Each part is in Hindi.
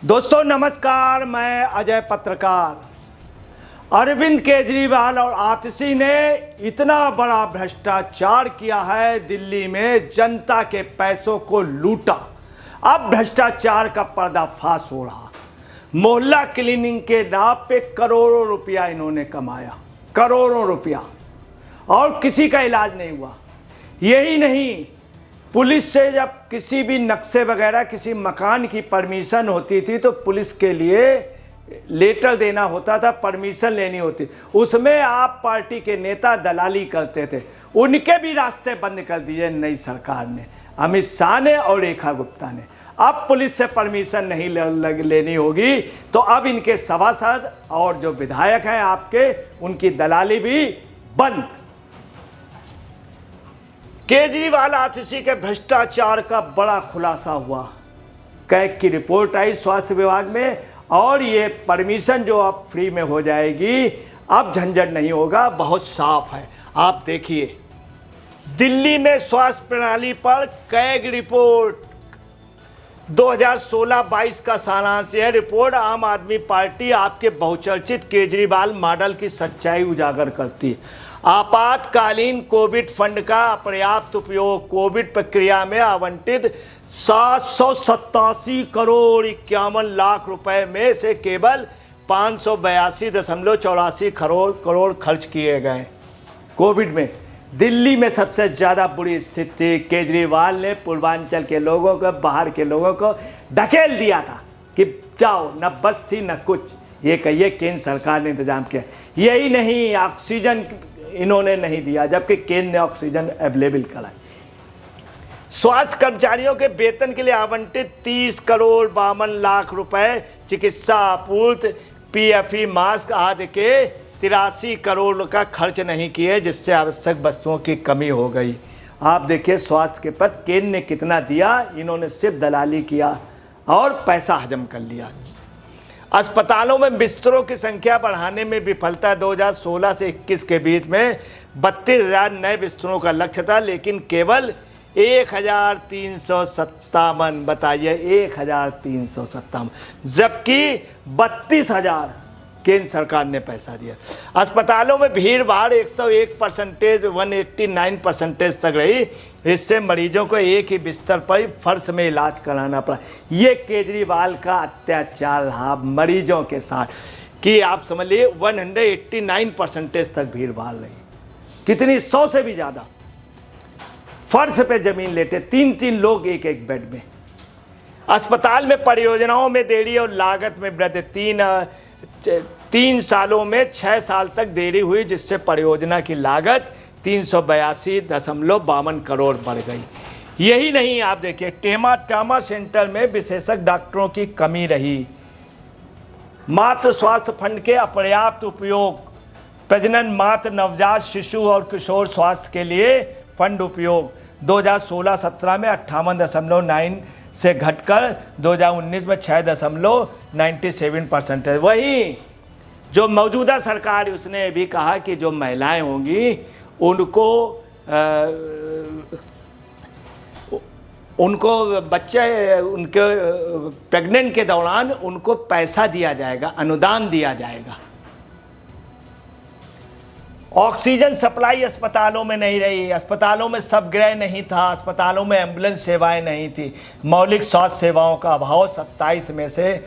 दोस्तों नमस्कार, मैं अजय पत्रकार। अरविंद केजरीवाल और आतिशी ने इतना बड़ा भ्रष्टाचार किया है, दिल्ली में जनता के पैसों को लूटा। अब भ्रष्टाचार का पर्दाफाश हो रहा। मोहल्ला क्लीनिंग के नाम पे करोड़ों रुपया इन्होंने कमाया, करोड़ों रुपया, और किसी का इलाज नहीं हुआ। यही नहीं, पुलिस से जब किसी भी नक्शे वगैरह किसी मकान की परमिशन होती थी तो पुलिस के लिए लेटर देना होता था, परमिशन लेनी होती, उसमें आप पार्टी के नेता दलाली करते थे। उनके भी रास्ते बंद कर दिए नई सरकार ने, अमित शाह ने और रेखा गुप्ता ने। अब पुलिस से परमिशन नहीं लेनी होगी, तो अब इनके सभासद और जो विधायक हैं आपके, उनकी दलाली भी बंद। केजरीवाल आतिशी के भ्रष्टाचार का बड़ा खुलासा हुआ। कैग की रिपोर्ट आई स्वास्थ्य विभाग में, और ये परमिशन जो अब फ्री में हो जाएगी, अब झंझट नहीं होगा, बहुत साफ है। आप देखिए, दिल्ली में स्वास्थ्य प्रणाली पर कैग रिपोर्ट 2016-22 का सारांश। यह रिपोर्ट आम आदमी पार्टी आपके बहुचर्चित केजरीवाल मॉडल की सच्चाई उजागर करती है। आपातकालीन कोविड फंड का अपर्याप्त उपयोग, कोविड प्रक्रिया में आवंटित 787 करोड़ 51 लाख रुपए में से केवल 582.84 करोड़ खर्च किए गए। कोविड में दिल्ली में सबसे ज़्यादा बुरी स्थिति। केजरीवाल ने पूर्वांचल के लोगों को, बाहर के लोगों को ढकेल दिया था कि जाओ, न बस थी न कुछ। ये कहिए केंद्र सरकार ने इंतजाम किया। यही नहीं, ऑक्सीजन इन्होंने नहीं दिया, जबकि केंद्र ने ऑक्सीजन अवेलेबल कराई। स्वास्थ्य कर्मचारियों के वेतन के लिए आवंटित 30 करोड़ 52 लाख रुपए, चिकित्सा आपूर्ति, पीएफई, मास्क आदि के 83 करोड़ का खर्च नहीं किए, जिससे आवश्यक वस्तुओं की कमी हो गई। आप देखिए स्वास्थ्य के पद केंद्र ने कितना दिया, इन्होंने सिर्फ दलाली किया और पैसा हजम कर लिया। अस्पतालों में बिस्तरों की संख्या बढ़ाने में विफलता। 2016 से 21 के बीच में 32,000 नए बिस्तरों का लक्ष्य था, लेकिन केवल 1,357। बताइए, 1,357, जबकि 32,000 केंद्र सरकार ने पैसा दिया। अस्पतालों में भीड़ भाड़ 101%, 189% तक रही। इससे मरीजों को एक ही बिस्तर पर फर्श में इलाज कराना पड़ा। ये केजरीवाल का अत्याचार रहा मरीजों के साथ, कि आप समझ लीजिए 189% तक भीड़ भाड़ रही। कितनी? 100 से भी ज़्यादा। फर्श पे जमीन लेटे 3-3 लोग एक बेड में। अस्पताल में परियोजनाओं में देरी और लागत में वृद्धि। 3 सालों में 6 साल तक देरी हुई, जिससे परियोजना की लागत 382.52 करोड़ बढ़ गई। यही नहीं, आप देखिए ट्रामा सेंटर में विशेषज्ञ डॉक्टरों की कमी रही। मातृ स्वास्थ्य फंड के अपर्याप्त उपयोग। प्रजनन, मातृ, नवजात शिशु और किशोर स्वास्थ्य के लिए फंड उपयोग 2016-17 में 58.9 से घटकर 2019 में 6.97% है। वहीं जो मौजूदा सरकार, उसने भी कहा कि जो महिलाएं होंगी उनको बच्चे, उनके प्रेग्नेंट के दौरान उनको पैसा दिया जाएगा, अनुदान दिया जाएगा। ऑक्सीजन सप्लाई अस्पतालों में नहीं रही, अस्पतालों में सबगृह नहीं था, अस्पतालों में एम्बुलेंस सेवाएं नहीं थी, मौलिक स्वास्थ्य सेवाओं का अभाव। 27 में से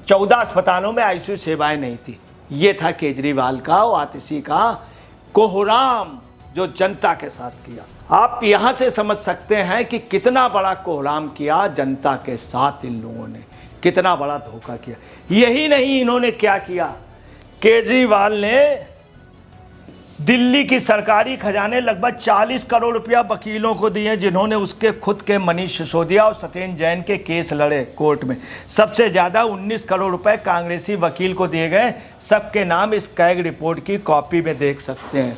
14 अस्पतालों में आईसीयू सेवाएं नहीं थी। ये था केजरीवाल का और आतिशी का कोहराम, जो जनता के साथ किया। आप यहाँ से समझ सकते हैं कि कितना बड़ा कोहराम किया जनता के साथ इन लोगों ने, कितना बड़ा धोखा किया। यही नहीं, इन्होंने क्या किया, केजरीवाल ने दिल्ली की सरकारी खजाने लगभग 40 करोड़ रुपया वकीलों को दिए, जिन्होंने उसके खुद के मनीष सिसोदिया और सत्येंद्र जैन के केस लड़े कोर्ट में। सबसे ज़्यादा 19 करोड़ रुपए कांग्रेसी वकील को दिए गए। सबके नाम इस कैग रिपोर्ट की कॉपी में देख सकते हैं।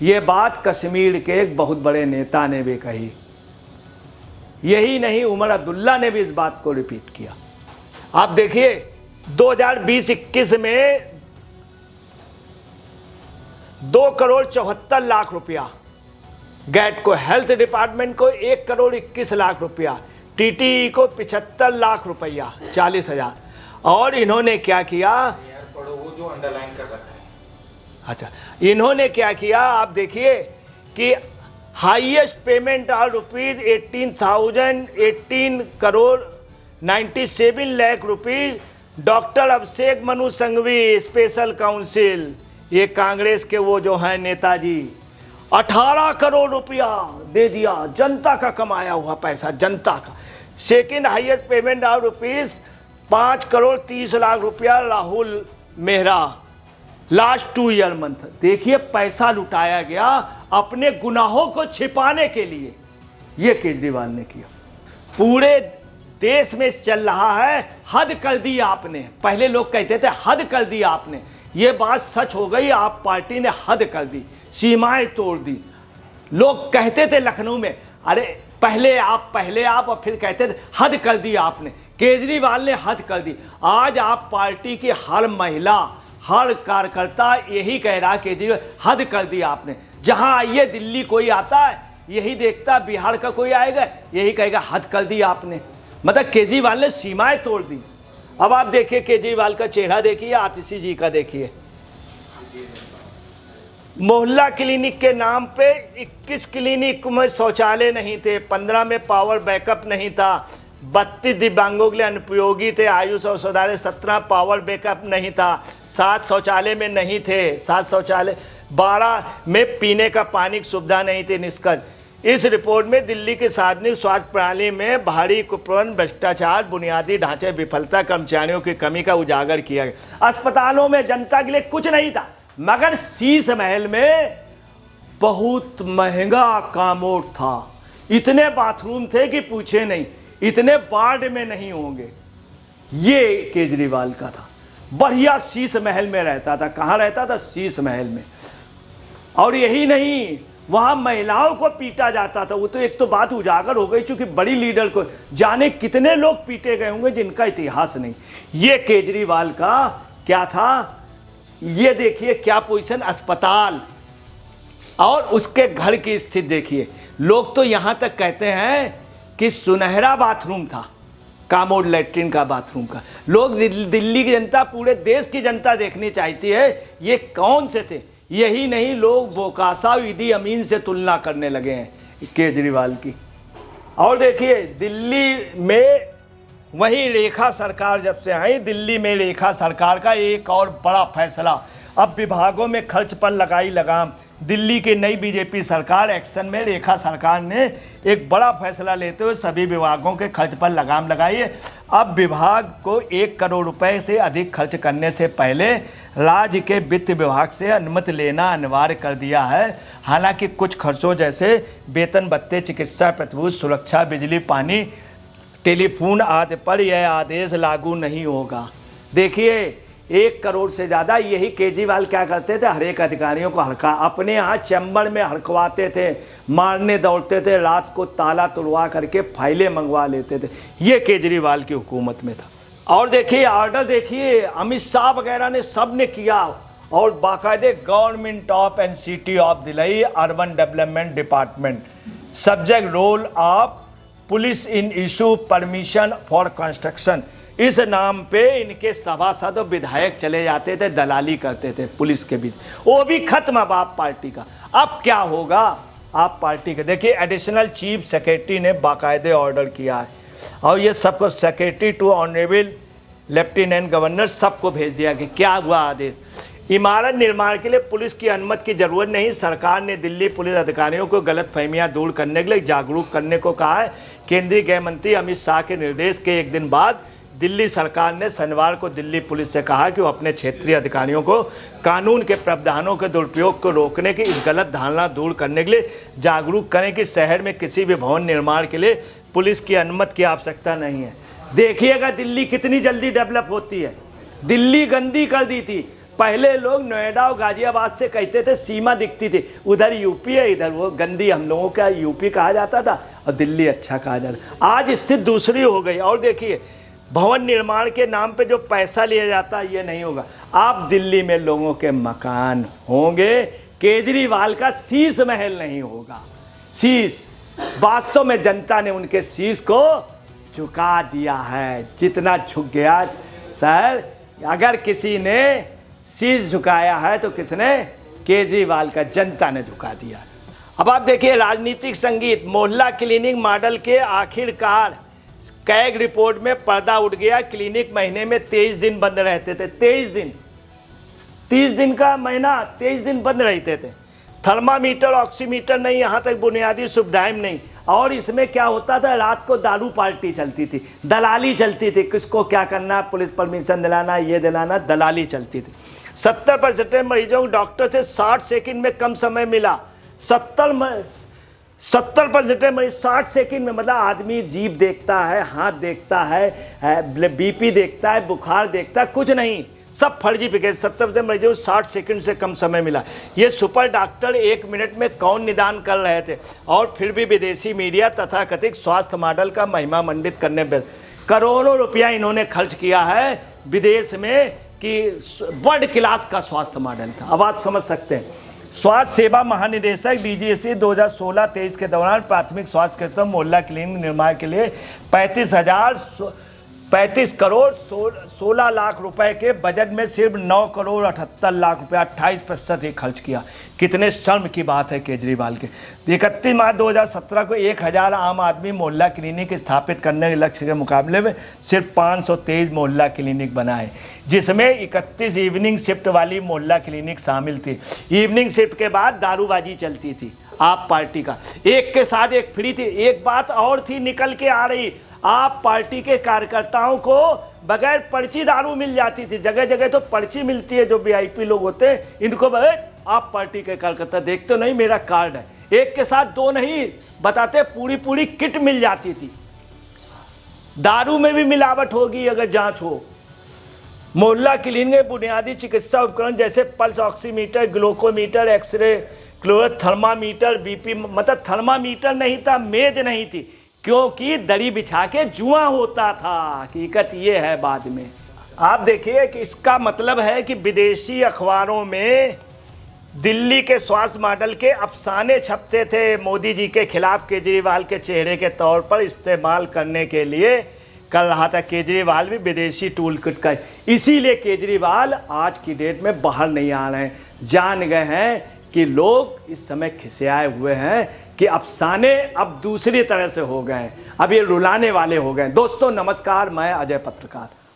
ये बात कश्मीर के एक बहुत बड़े नेता ने भी कही। यही नहीं, उमर अब्दुल्ला ने भी इस बात को रिपीट किया। आप देखिए 2020-21 में 2 करोड़ 74 लाख रुपया, गैट को, हेल्थ डिपार्टमेंट को 1 करोड़ 21 लाख रुपया, टीटीई को 75 लाख रुपया 40,000, और इन्होंने क्या किया, यार पढ़ो वो जो अंडरलाइन कर रखा है। अच्छा, इन्होंने क्या किया आप देखिए कि highest payment of rupees 18 crore 97 lakh rupees doctor Abhishek Manu Singhvi special counsel, ये कांग्रेस के वो जो हैं नेताजी, 18 करोड़ रुपया दे दिया, जनता का कमाया हुआ पैसा, जनता का। Second highest payment of rupees 5 crore 30 lakh रुपया Rahul Mehra, last 2 year month. देखिए पैसा लुटाया गया अपने गुनाहों को छिपाने के लिए, ये केजरीवाल ने किया। पूरे देश में चल रहा है हद कर दी आपने, पहले लोग कहते थे हद कर दी आपने, ये बात सच हो गई, आप पार्टी ने हद कर दी, सीमाएं तोड़ दी। लोग कहते थे लखनऊ में, अरे पहले आप और फिर कहते थे हद कर दी आपने, केजरीवाल ने हद कर दी। आज आप पार्टी की हर महिला हर कार्यकर्ता यही कह रहा केजरीवाल हद कर दी आपने। जहां आइए दिल्ली कोई आता है यही देखता, बिहार का कोई आएगा यही कहेगा हद कर दी आपने, मतलब केजरीवाल ने सीमाएं तोड़ दी। अब आप देखिए केजरीवाल का चेहरा देखिए, आतिशी जी का देखिए। मोहल्ला क्लिनिक के नाम पे 21 क्लिनिक में शौचालय नहीं थे, 15 में पावर बैकअप नहीं था, 32 दिव्यांगों के लिए अनुपयोगी थे, आयुष और शौचालय 17 पावर बैकअप नहीं था, 7 शौचालय में नहीं थे, 7 शौचालय 12 में पीने का पानी की सुविधा नहीं थी। निष्कर्ष इस रिपोर्ट में दिल्ली की सार्वजनिक स्वास्थ्य प्रणाली में भारी कुप्रबंधन, भ्रष्टाचार, बुनियादी ढांचे विफलता, कर्मचारियों की कमी का उजागर किया गया। अस्पतालों में जनता के लिए कुछ नहीं था, मगर शीश महल में बहुत महंगा कामोड था, इतने बाथरूम थे कि पूछे नहीं, इतने वार्ड में नहीं होंगे। ये केजरीवाल का था, बढ़िया शीश महल में रहता था। कहाँ रहता था? शीश महल में। और यही नहीं, वहां महिलाओं को पीटा जाता था। वो तो एक तो बात उजागर हो गई, चूंकि बड़ी लीडर को जाने कितने लोग पीटे गए होंगे जिनका इतिहास नहीं। ये केजरीवाल का क्या था, ये देखिए क्या पोजीशन, अस्पताल और उसके घर की स्थिति देखिए। लोग तो यहां तक कहते हैं कि सुनहरा बाथरूम था, कामोड लैट्रिन का बाथरूम का। लोग दिल्ली की जनता, पूरे देश की जनता देखनी चाहती है ये कौन से थे। यही नहीं, लोग बोकासा ईदी अमीन से तुलना करने लगे हैं केजरीवाल की। और देखिए दिल्ली में वही रेखा सरकार जब से आई, दिल्ली में रेखा सरकार का एक और बड़ा फैसला, अब विभागों में खर्च पर लगाई लगाम। दिल्ली की नई बीजेपी सरकार एक्शन में रेखा सरकार ने एक बड़ा फैसला लेते हुए सभी विभागों के खर्च पर लगाम लगाई है। अब विभाग को 1 करोड़ रुपए से अधिक खर्च करने से पहले राज्य के वित्त विभाग से अनुमति लेना अनिवार्य कर दिया है। हालांकि कुछ खर्चों जैसे वेतन भत्ते, चिकित्सा प्रतिभूति, सुरक्षा, बिजली, पानी, टेलीफोन आदि पर यह आदेश लागू नहीं होगा। देखिए 1 करोड़ से ज़्यादा, यही केजरीवाल क्या करते थे, हर एक अधिकारियों को हड़का, अपने यहाँ चैम्बर में हड़कवाते थे, मारने दौड़ते थे, रात को ताला तुड़वा करके फाइलें मंगवा लेते थे। ये केजरीवाल की हुकूमत में था। और देखिए ऑर्डर देखिए, अमित शाह वगैरह ने सब ने किया, और बाकायदे government of NCT of Delhi urban development department, subject role of police in issue permission for construction, इस नाम पे इनके सभासद और विधायक चले जाते थे, दलाली करते थे पुलिस के बीच। वो भी खत्म अब आप पार्टी का। अब क्या होगा आप पार्टी का, देखिए एडिशनल चीफ सेक्रेटरी ने बाकायदे ऑर्डर किया है, और ये सबको secretary to honourable lieutenant governor सबको भेज दिया कि क्या हुआ आदेश। इमारत निर्माण के लिए पुलिस की अनुमति की जरूरत नहीं। सरकार ने दिल्ली पुलिस अधिकारियों को गलतफहमियां दूर करने के लिए जागरूक करने को कहा है। केंद्रीय गृह मंत्री अमित शाह के निर्देश के एक दिन बाद दिल्ली सरकार ने शनिवार को दिल्ली पुलिस से कहा कि वो अपने क्षेत्रीय अधिकारियों को कानून के प्रावधानों के दुरुपयोग को रोकने की इस गलत धारणा दूर करने के लिए जागरूक करें कि शहर में किसी भी भवन निर्माण के लिए पुलिस की अनुमति की आवश्यकता नहीं है। देखिएगा दिल्ली कितनी जल्दी डेवलप होती है। दिल्ली गंदी कर दी थी। पहले लोग नोएडा और गाजियाबाद से कहते थे सीमा दिखती थी, उधर यूपी है, इधर वो गंदी हम लोगों का यूपी कहा जाता था और दिल्ली अच्छा कहा जाता। आज स्थिति दूसरी हो गई। और देखिए भवन निर्माण के नाम पे जो पैसा लिया जाता है ये नहीं होगा। आप दिल्ली में लोगों के मकान होंगे, केजरीवाल का शीश महल नहीं होगा। शीश, वास्तव में जनता ने उनके शीश को झुका दिया है। जितना झुक गया सर अगर किसी ने शीश झुकाया है तो किसने? केजरीवाल का, जनता ने झुका दिया। अब आप देखिए राजनीतिक संगीत, मोहल्ला क्लिनिक मॉडल के आखिरकार कैग रिपोर्ट में पर्दा उठ गया। क्लिनिक महीने में 23 दिन बंद रहते थे, 23 दिन, 30 दिन का महीना 23 दिन बंद रहते थे। थर्मामीटर, ऑक्सीमीटर नहीं, यहाँ तक बुनियादी सुविधाएं नहीं। और इसमें क्या होता था, रात को दारू पार्टी चलती थी, दलाली चलती थी, किसको क्या करना, पुलिस परमिशन दिलाना, ये दिलाना, दलाली चलती थी। 70% मरीजों को डॉक्टर से 60 सेकंड में कम समय मिला। 70% मरीज 60 सेकंड में, मतलब आदमी जीभ देखता है, हाथ देखता है, बीपी देखता है, बुखार देखता है, कुछ नहीं, सब फर्जी पे गए। 70% मरीजों को 60 सेकंड से कम समय मिला। ये सुपर डॉक्टर 1 मिनट में कौन निदान कर रहे थे? और फिर भी विदेशी मीडिया तथाकथित स्वास्थ्य मॉडल का महिमा मंडित करने पर करोड़ों रुपया इन्होंने खर्च किया है विदेश में कि वर्ल्ड क्लास का स्वास्थ्य मॉडल था। अब आप समझ सकते हैं। स्वास्थ्य सेवा महानिदेशक डीजीएससी 2016-23 के दौरान प्राथमिक स्वास्थ्य केंद्र मोहल्ला क्लिनिक निर्माण के लिए 35 करोड़ 16 लाख रुपए के बजट में सिर्फ 9 करोड़ 78 लाख रुपए, 28% ही खर्च किया। कितने शर्म की बात है केजरीवाल के। 31 मार्च 2017 को 1000 आम आदमी मोहल्ला क्लिनिक स्थापित करने के लक्ष्य के मुकाबले में सिर्फ 523 मोहल्ला क्लिनिक बनाए, जिसमें 31 इवनिंग शिफ्ट वाली मोहल्ला क्लिनिक शामिल थी। इवनिंग शिफ्ट के बाद दारूबाजी चलती थी आप पार्टी का, एक के साथ एक फ्री थी। एक बात और थी निकल के आ रही, आप पार्टी के कार्यकर्ताओं को बगैर पर्ची दारू मिल जाती थी। जगह जगह तो पर्ची मिलती है, जो वीआईपी लोग होते हैं इनको आप पार्टी के कार्यकर्ता देखते नहीं, मेरा कार्ड है। एक के साथ 2 नहीं बताते, पूरी किट मिल जाती थी। दारू में भी मिलावट होगी अगर जांच हो। मोहल्ला क्लिनिक में बुनियादी चिकित्सा उपकरण जैसे pulse oximeter, glucometer, x ray, thermometer, BP, मतलब थर्मामीटर नहीं था, मेज नहीं थी, क्योंकि दरी बिछा के जुआ होता था। हकीकत ये है बाद में। आप देखिए कि इसका मतलब है कि विदेशी अखबारों में दिल्ली के स्वास्थ्य मॉडल के अफसाने छपते थे, मोदी जी के खिलाफ केजरीवाल के चेहरे के तौर पर इस्तेमाल करने के लिए कर रहा था। केजरीवाल भी विदेशी टूल किट का, इसीलिए केजरीवाल आज की डेट में बाहर नहीं आ रहे हैं। जान गए हैं कि लोग इस समय खिसियाए हुए हैं कि अफसाने अब दूसरी तरह से हो गए हैं, अब ये रुलाने वाले हो गए। दोस्तों नमस्कार, मैं अजय पत्रकार।